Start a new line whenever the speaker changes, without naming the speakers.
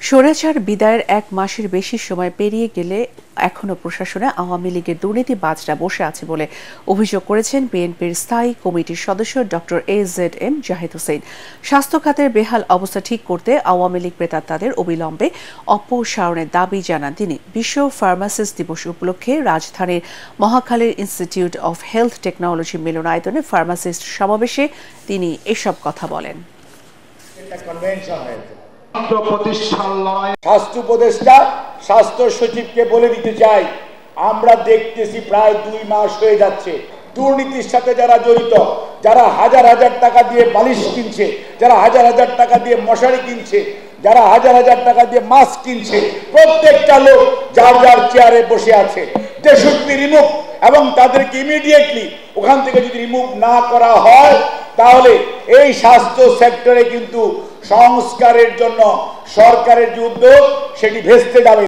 স্বৈরাচার বিদায়ের এক মাসের বেশি সময় পেরিয়ে গেলে এখনো প্রশাসনে আওয়ামী লীগের দুর্নীতিবাজরা বসে আছে বলে অভিযোগ করেছেন বিএনপির স্থায়ী কমিটির সদস্য ডক্টর AZM জাহিদ হোসেন। স্বাস্থ্য খাতের বেহাল অবস্থা ঠিক করতে আওয়ামী লীগ প্রেতাত্মাদের অবিলম্বে অপসারণের দাবি জানান তিনি। বিশ্ব ফার্মাসিস্ট দিবস উপলক্ষে রাজধানীর মহাখালীর ইনস্টিটিউট অফ হেলথ টেকনোলজি মিলনায়তনে ফার্মাসিস্ট সমাবেশে তিনি এসব কথা বলেন।
স্বাস্থ্য উপদেষ্টা স্বাস্থ্য সচিবকে বলে দিতে চাই, আমরা দেখতেছি প্রায় 2 মাস হয়ে যাচ্ছে দুর্নীতির সাথে যারা জড়িত, যারা হাজার হাজার টাকা দিয়ে বালিশ কিনছে, যারা হাজার হাজার টাকা দিয়ে মশারি কিনছে, যারা হাজার হাজার টাকা দিয়ে মাস্ক কিনছে, প্রত্যেকটা লোক যার যার চেয়ারে বসে আছে। যে শুডবি রিমুভ, এবং তাদেরকে ইমিডিয়েটলি ওখান থেকে যদি রিমুভ না করা হয় তাহলে এই স্বাস্থ্য সেক্টরে কিন্তু সংস্কারের জন্য সরকারের যে উদ্যোগ সেটি ভেস্তে যাবে।